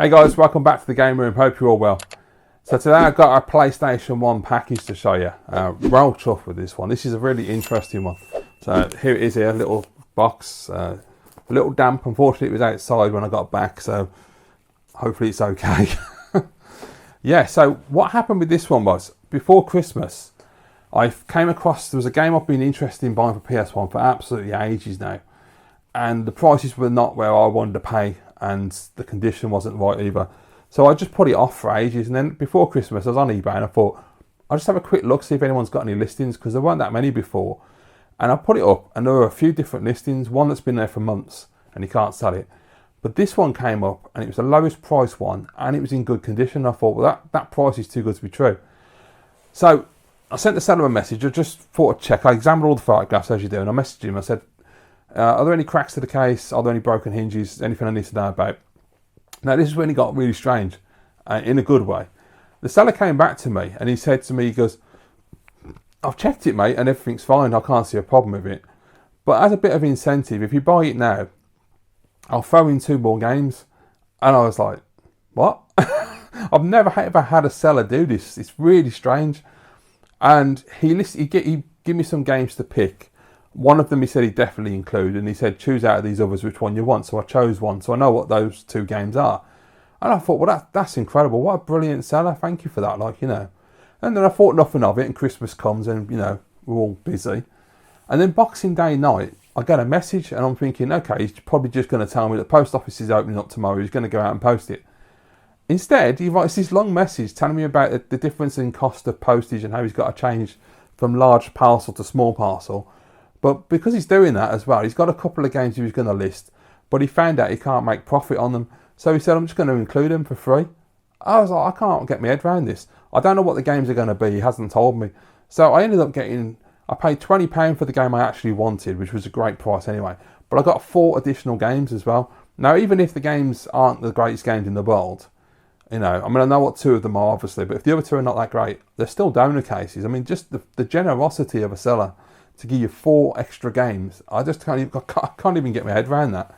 Hey guys, welcome back to the game room. Hope you're all well. So today I've got a PlayStation 1 package to show you. Well chuffed with this one. This is a really interesting one. So here it is here, a little box. A little damp, unfortunately it was outside when I got back, so hopefully it's okay. Yeah, so what happened with this one was, before Christmas, I came across, there was a game I've been interested in buying for PS1 for absolutely ages now. And the prices were not where I wanted to pay, and the condition wasn't right either. So I just put it off for ages, and then before Christmas I was on eBay and I thought, I'll just have a quick look, see if anyone's got any listings, because there weren't that many before. And I put it up and there were a few different listings, one that's been there for months and you can't sell it. But this one came up and it was the lowest price one and it was in good condition. I thought, well, that price is too good to be true. So I sent the seller a message. I just thought I'd check. I examined all the photographs as you do, and I messaged him. I said, are there any cracks to the case? Are there any broken hinges? Anything I need to know about? Now, this is when it got really strange, in a good way. The seller came back to me and he said to me, he goes, I've checked it, mate, and everything's fine. I can't see a problem with it. But as a bit of incentive, if you buy it now, I'll throw in 2 more games. And I was like, what? I've never ever had a seller do this. It's really strange. And he gave me some games to pick. One of them he said he'd definitely include, and he said, choose out of these others which one you want. So I chose one, so I know what those 2 games are. And I thought, well, that's incredible. What a brilliant seller. Thank you for that, like, you know. And then I thought nothing of it, and Christmas comes and, you know, we're all busy. And then Boxing Day night, I get a message and I'm thinking, okay, he's probably just going to tell me the post office is opening up tomorrow. He's going to go out and post it. Instead, he writes this long message telling me about the difference in cost of postage and how he's got to change from large parcel to small parcel. But because he's doing that as well, he's got a couple of games he was going to list, but he found out he can't make profit on them. So he said, I'm just going to include them for free. I was like, I can't get my head around this. I don't know what the games are going to be. He hasn't told me. So I ended up I paid £20 for the game I actually wanted, which was a great price anyway. But I got 4 additional games as well. Now, even if the games aren't the greatest games in the world, you know, I mean, I know what 2 of them are, obviously, but if the other 2 are not that great, they're still donor cases. I mean, just the generosity of a seller to give you 4 extra games, I just can't even get my head around that,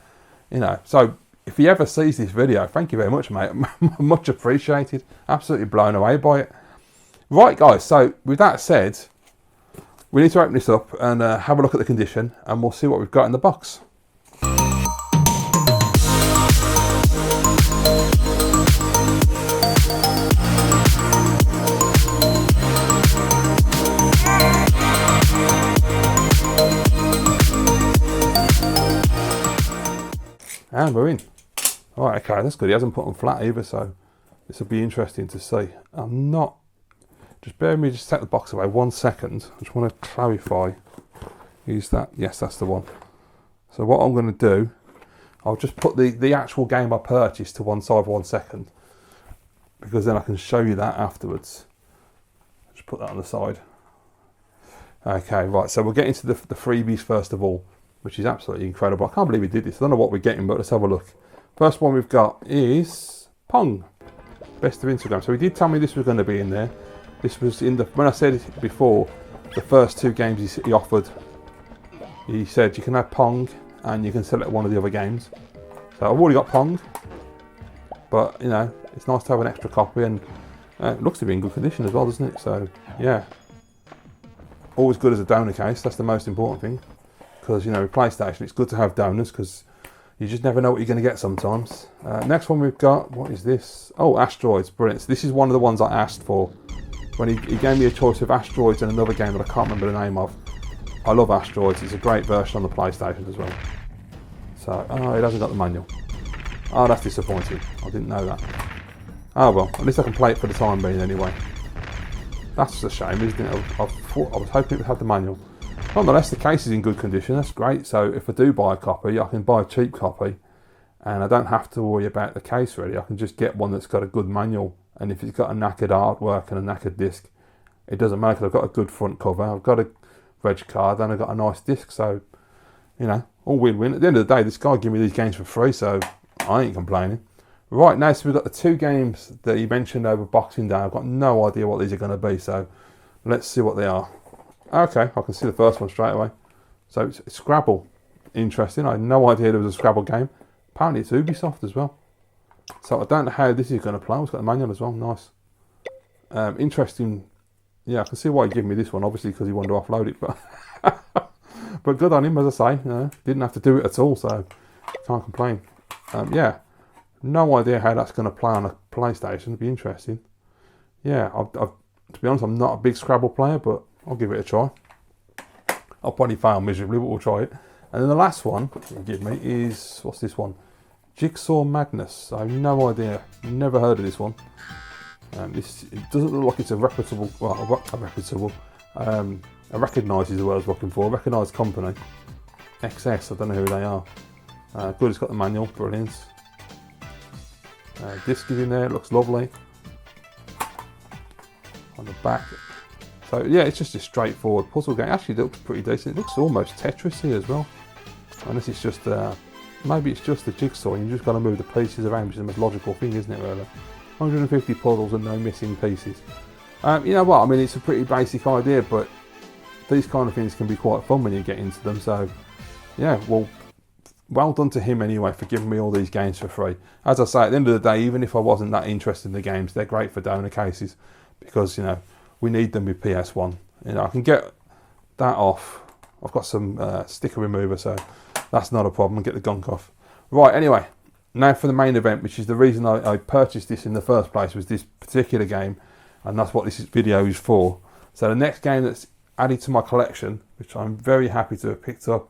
you know. So if he ever sees this video, thank you very much, mate. Much appreciated. Absolutely blown away by it. Right, guys, so with that said, we need to open this up and have a look at the condition, and we'll see what we've got in the box. And we're in. Alright, okay, that's good. He hasn't put them flat either, so this will be interesting to see. Just bear with me, just take the box away 1 second. I just want to clarify. Use that. Yes, that's the one. So what I'm going to do, I'll just put the actual game I purchased to one side for 1 second, because then I can show you that afterwards. Just put that on the side. Okay, right, so we'll get into the freebies first of all, which is absolutely incredible. I can't believe we did this. I don't know what we're getting, but let's have a look. First one we've got is Pong, Best of Instagram. So he did tell me this was going to be in there. This was in when I said it before, the first 2 games he offered. He said you can have Pong and you can select one of the other games. So I've already got Pong, but you know, it's nice to have an extra copy, and it looks to be in good condition as well, doesn't it? So yeah, always good as a donor case. That's the most important thing, because you know, with PlayStation, it's good to have donors because you just never know what you're going to get sometimes. Next one we've got, what is this? Oh, Asteroids, brilliant. So this is one of the ones I asked for. When he gave me a choice of Asteroids and another game that I can't remember the name of. I love Asteroids. It's a great version on the PlayStation as well. So, oh, it hasn't got the manual. Oh, that's disappointing. I didn't know that. Oh well, at least I can play it for the time being anyway. That's a shame, isn't it? I was hoping it would have the manual. Nonetheless, the case is in good condition. That's great. So if I do buy a copy, I can buy a cheap copy, and I don't have to worry about the case really. I can just get one that's got a good manual. And if it's got a knackered artwork and a knackered disc, it doesn't matter, because I've got a good front cover, I've got a reg card, and I've got a nice disc, so, you know, all win-win. At the end of the day, this guy gave me these games for free, so I ain't complaining. Right, now, so we've got the 2 games that he mentioned over Boxing Day. I've got no idea what these are going to be, so let's see what they are. Okay, I can see the first one straight away. So it's Scrabble. Interesting, I had no idea there was a Scrabble game. Apparently it's Ubisoft as well. So I don't know how this is going to play. It's got a manual as well. Nice. Interesting. Yeah, I can see why he gave me this one. Obviously because he wanted to offload it, but but good on him, as I say. Didn't have to do it at all, so can't complain. Yeah, no idea how that's going to play on a PlayStation. It'd be interesting. Yeah, to be honest, I'm not a big Scrabble player, but I'll give it a try. I'll probably fail miserably, but we'll try it. And then the last one you give me is, what's this one? Jigsaw Madness. I have no idea. Never heard of this one. It doesn't look like it's a reputable, I recognise is the word I was looking for. A recognised company. XS, I don't know who they are. Good, it's got the manual, brilliant. Disc is in there, it looks lovely. On the back. So yeah, it's just a straightforward puzzle game. Actually, it looks pretty decent. It looks almost Tetris-y as well. Unless it's just, maybe it's just the jigsaw. You've just got to move the pieces around, which is the most logical thing, isn't it, really? 150 puzzles and no missing pieces. You know what, I mean, it's a pretty basic idea, but these kind of things can be quite fun when you get into them. So yeah, well done to him anyway for giving me all these games for free. As I say, at the end of the day, even if I wasn't that interested in the games, they're great for donor cases because, you know, we need them with PS1. You know, I can get that off. I've got some sticker remover, so that's not a problem. Get the gunk off. Right, anyway, now for the main event, which is the reason I purchased this in the first place, was this particular game, and that's what this video is for. So the next game that's added to my collection, which I'm very happy to have picked up,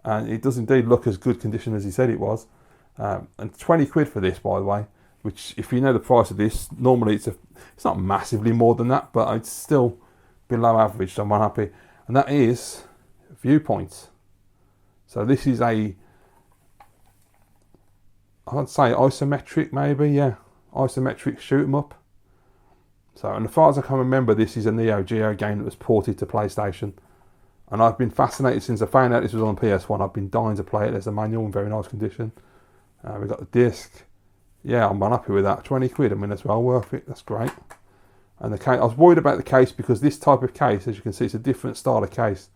and it does indeed look as good condition as he said it was, and 20 quid for this, by the way, which, if you know the price of this, normally it's not massively more than that, but it's still below average, so I'm happy. And that is Viewpoint. So this is I'd say isometric, maybe, yeah, isometric shoot 'em up. So, and as far as I can remember, this is a Neo Geo game that was ported to PlayStation, and I've been fascinated since I found out this was on PS1. I've been dying to play it. There's a manual in very nice condition. We've got the disc. Yeah, I'm happy with that. 20 quid, I mean, that's well worth it. That's great. And the case, I was worried about the case because this type of case, as you can see, it's a different style of case.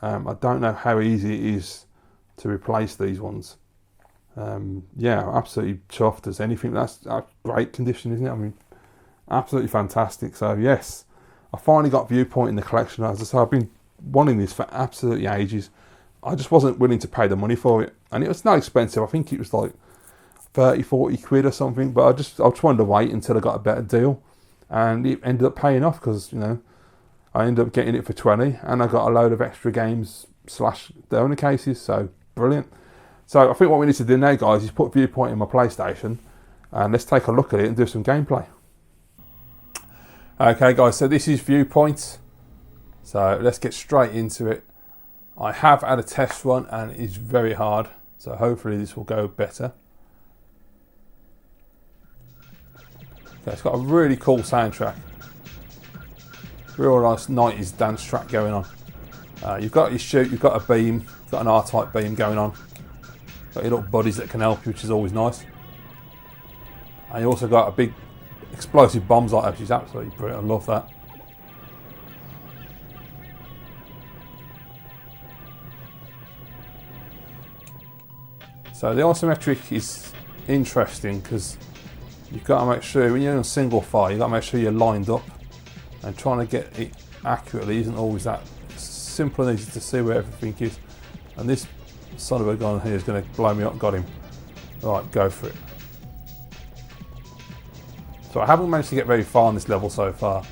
I don't know how easy it is to replace these ones. Yeah, absolutely chuffed as anything. That's great condition, isn't it? I mean, absolutely fantastic. So yes, I finally got Viewpoint in the collection. As I say, I've been wanting this for absolutely ages. I just wasn't willing to pay the money for it, and it was not expensive. I think it was like 30-40 quid or something, but I just wanted to wait until I got a better deal, and it ended up paying off because, you know, I ended up getting it for 20, and I got a load of extra games / donor cases. So brilliant. So I think what we need to do now, guys, is put Viewpoint in my PlayStation, and let's take a look at it and do some gameplay. Okay, guys, so this is Viewpoint. So let's get straight into it. I have had a test run, and it is very hard, so hopefully this will go better. Okay, it's got a really cool soundtrack. Real nice 90s dance track going on. You've got your shoot, you've got a beam, you've got an R-type beam going on. Got your little buddies that can help you, which is always nice. And you also got a big explosive bombs like that, which is absolutely brilliant. I love that. So the isometric is interesting because you've got to make sure when you're in a single file, you've got to make sure you're lined up, and trying to get it accurately isn't always that simple and easy to see where everything is. And this son of a gun here is going to blow me up. Got him. Right, go for it. So I haven't managed to get very far on this level so far.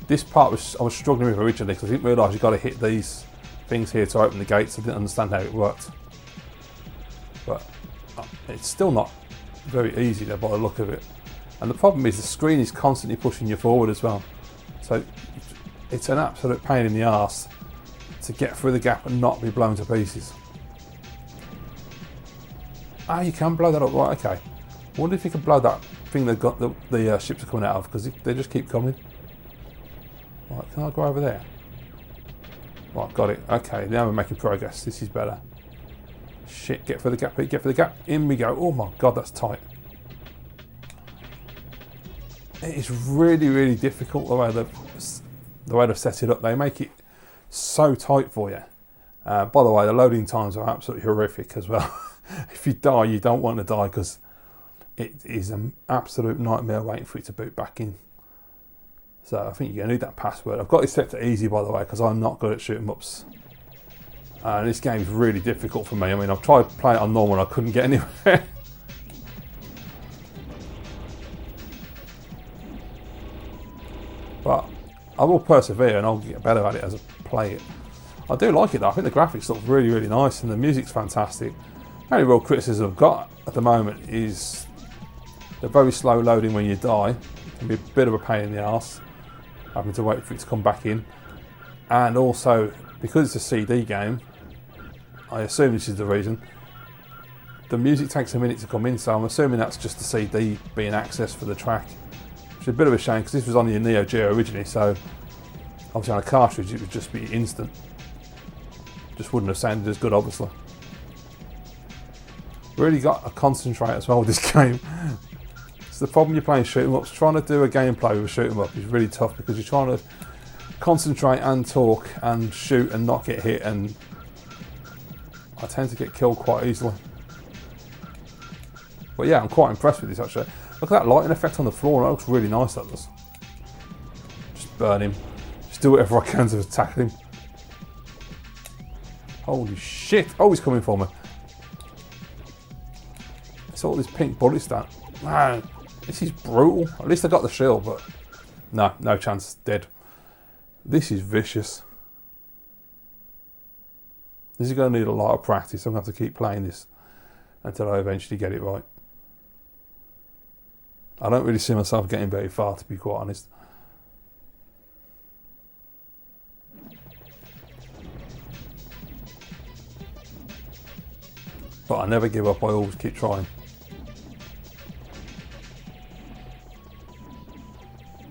This part I was struggling with originally because I didn't realise you've got to hit these things here to open the gates. I didn't understand how it worked. But it's still not very easy there by the look of it. And the problem is the screen is constantly pushing you forward as well. So it's an absolute pain in the arse to get through the gap and not be blown to pieces. Ah, you can blow that up, right, okay. I wonder if you can blow that thing they've got the ships are coming out of, because they just keep coming. Right, can I go over there? Right, got it. Okay, now we're making progress. This is better. Shit, get for the gap, Pete, get for the gap. In we go. Oh my god, that's tight. It is really, really difficult the way they've set it up. They make it so tight for you. By the way, the loading times are absolutely horrific as well. If you die, you don't want to die, because it is an absolute nightmare waiting for it to boot back in. So I think you're going to need that password. I've got it set to easy, by the way, because I'm not good at shoot 'em ups. And this game's really difficult for me. I mean, I've tried playing it on normal and I couldn't get anywhere. But I will persevere and I'll get better at it as I play it. I do like it though. I think the graphics look really, really nice and the music's fantastic. The only real criticism I've got at the moment is they're very slow loading when you die. It can be a bit of a pain in the arse, having to wait for it to come back in. And also, because it's a CD game, I assume this is the reason, the music takes a minute to come in, so I'm assuming that's just the CD being accessed for the track. Which is a bit of a shame, because this was on the Neo Geo originally, so obviously on a cartridge it would just be instant. Just wouldn't have sounded as good, obviously. Really got to concentrate as well with this game. It's the problem you're playing shoot 'em ups. Trying to do a gameplay with a shoot 'em up is really tough because you're trying to concentrate and talk and shoot and not get hit, and I tend to get killed quite easily. But yeah, I'm quite impressed with this actually. Look at that lighting effect on the floor, that looks really nice, that does. Just burn him. Just do whatever I can to tackle him. Holy shit! Oh, he's coming for me. It's all this pink bullets that. Man, this is brutal. At least I got the shield, but no chance, dead. This is vicious. This is going to need a lot of practice. I'm going to have to keep playing this until I eventually get it right. I don't really see myself getting very far, to be quite honest. But I never give up, I always keep trying.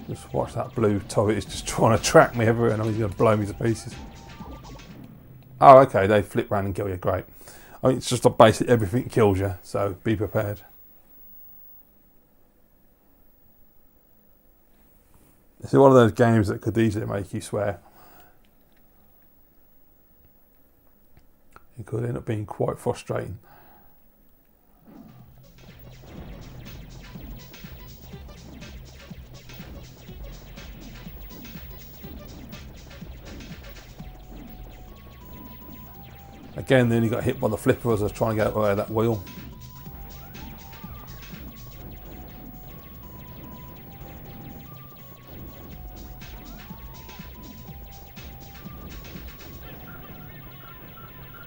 Just watch that blue turret, it's just trying to track me everywhere and he's going to blow me to pieces. Oh, okay, they flip around and kill you, great. I mean, it's just basically everything kills you, so be prepared. This is one of those games that could easily make you swear. It could end up being quite frustrating. Again, then he got hit by the flipper as I was trying to get out of that wheel.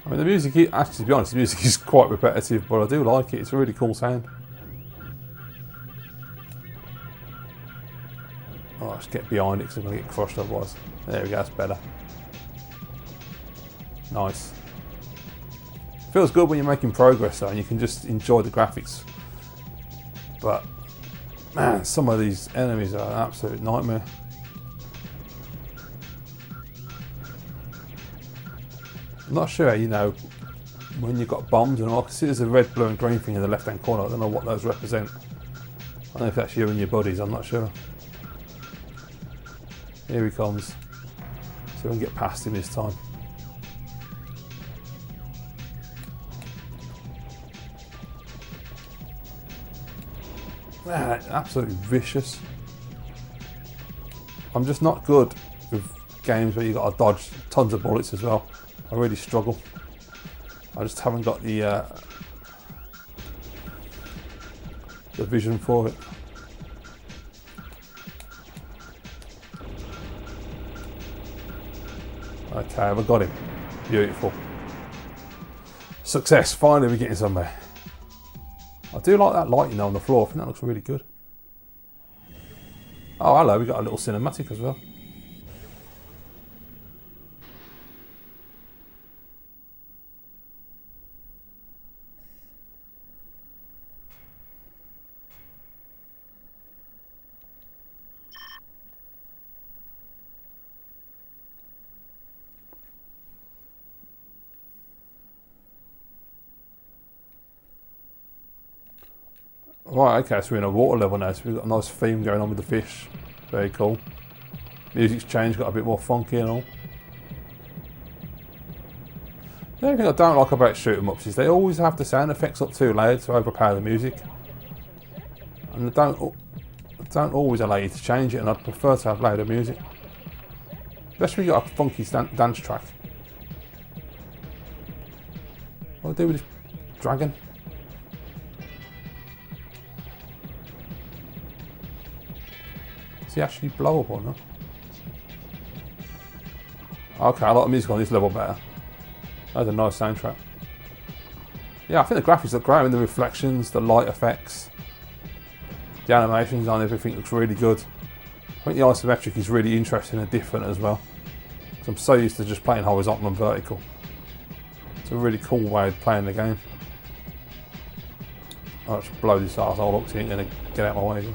I mean, the music, actually to be honest, the music is quite repetitive, but I do like it. It's a really cool sound. Oh, I'll just get behind it because I'm going to get crushed otherwise. There we go, that's better. Nice. Feels good when you're making progress though, and you can just enjoy the graphics. But man, some of these enemies are an absolute nightmare. I'm not sure, you know, when you've got bombs and all. I can see there's a red, blue and green thing in the left hand corner. I don't know what those represent. I don't know if that's you and your buddies, I'm not sure. Here he comes. So we can get past him this time. Man, absolutely vicious. I'm just not good with games where you've got to dodge tons of bullets as well. I really struggle. I just haven't got the vision for it. Okay, I've got him. Beautiful. Success, finally we're getting somewhere. I do like that lighting on the floor, I think that looks really good. Oh hello, we got a little cinematic as well. Right, okay, so we're in a water level now, so we've got a nice theme going on with the fish. Very cool. Music's changed, got a bit more funky and all. The only thing I don't like about shoot 'em ups is they always have the sound effects up too loud to overpower the music. and they don't always allow you to change it, and I'd prefer to have louder music. Especially when you got a funky dance track. What do I do with this dragon? Does he actually blow up or not? Okay, I like the music on this level better. That's a nice soundtrack. Yeah, I think the graphics look great. I mean, the reflections, the light effects, the animations on everything looks really good. I think the isometric is really interesting and different as well. Because I'm so used to just playing horizontal and vertical. It's a really cool way of playing the game. I'll just blow this arsehole up to it and get out of my way.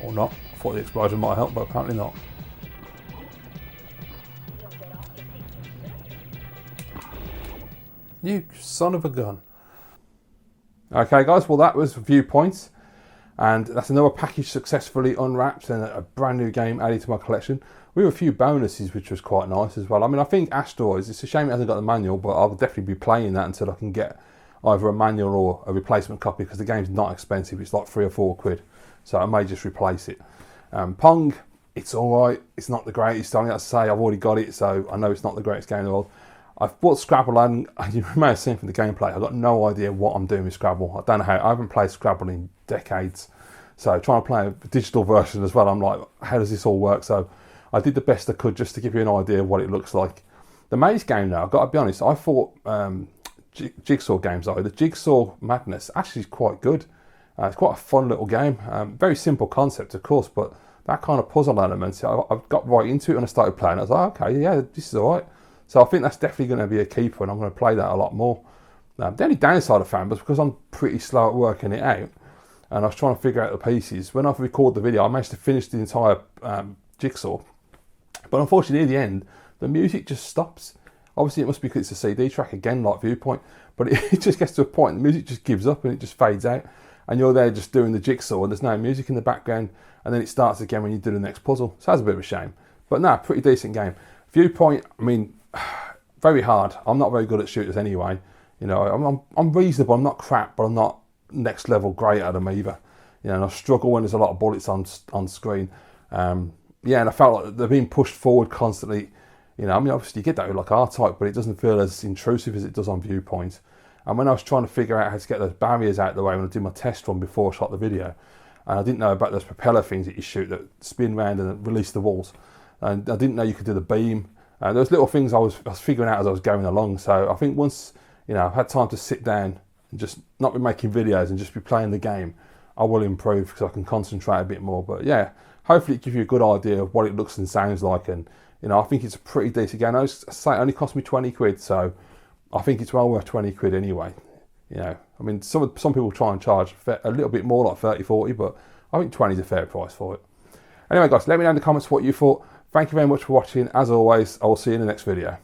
Or not. I thought the explosion might help, but apparently not. You son of a gun. Okay guys, well that was Viewpoint. And that's another package successfully unwrapped and a brand new game added to my collection. We have a few bonuses which was quite nice as well. I mean, I think Asteroids, it's a shame it hasn't got the manual, but I'll definitely be playing that until I can get either a manual or a replacement copy, because the game's not expensive. It's like £3 or £4. So I may just replace it. Pong, it's alright. It's not the greatest. I mean, as I say, I've already got it, so I know it's not the greatest game in the world. I've bought Scrabble, and you may have seen from the gameplay, I've got no idea what I'm doing with Scrabble. I don't know how. I haven't played Scrabble in decades. So trying to play a digital version as well, I'm like, how does this all work? So I did the best I could just to give you an idea of what it looks like. The maze game now, I've got to be honest, I thought Jigsaw games, the Jigsaw Madness, actually is quite good. It's quite a fun little game. Very simple concept, of course, but that kind of puzzle element, I got right into it when I started playing. I was like, okay, yeah, this is all right. So I think that's definitely going to be a keeper, and I'm going to play that a lot more. The only downside I found was because I'm pretty slow at working it out, and I was trying to figure out the pieces. When I record the video, I managed to finish the entire Jigsaw, but unfortunately, at the end, the music just stops. Obviously, it must be because it's a CD track, again, like Viewpoint, but it just gets to a point, the music just gives up and it just fades out, and you're there just doing the Jigsaw, and there's no music in the background, and then it starts again when you do the next puzzle. So that's a bit of a shame. But no, pretty decent game. Viewpoint, I mean, very hard. I'm not very good at shooters anyway. You know, I'm reasonable. I'm not crap, but I'm not next level great at them either. You know, and I struggle when there's a lot of bullets on screen. Yeah, and I felt like they're being pushed forward constantly. You know, I mean, obviously you get that with like R-Type, but it doesn't feel as intrusive as it does on Viewpoint. And when I was trying to figure out how to get those barriers out of the way when I did my test run before I shot the video, and I didn't know about those propeller things that you shoot that spin round and release the walls, and I didn't know you could do the beam. Those little things I was figuring out as I was going along. So I think once, you know, I've had time to sit down and just not be making videos and just be playing the game, I will improve because I can concentrate a bit more. But yeah, hopefully it gives you a good idea of what it looks and sounds like. And, you know, I think it's a pretty decent game. I say it only cost me 20 quid, so I think it's well worth 20 quid anyway. You know, I mean, some people try and charge a little bit more, like 30, 40, but I think 20 is a fair price for it. Anyway, guys, let me know in the comments what you thought. Thank you very much for watching. As always, I will see you in the next video.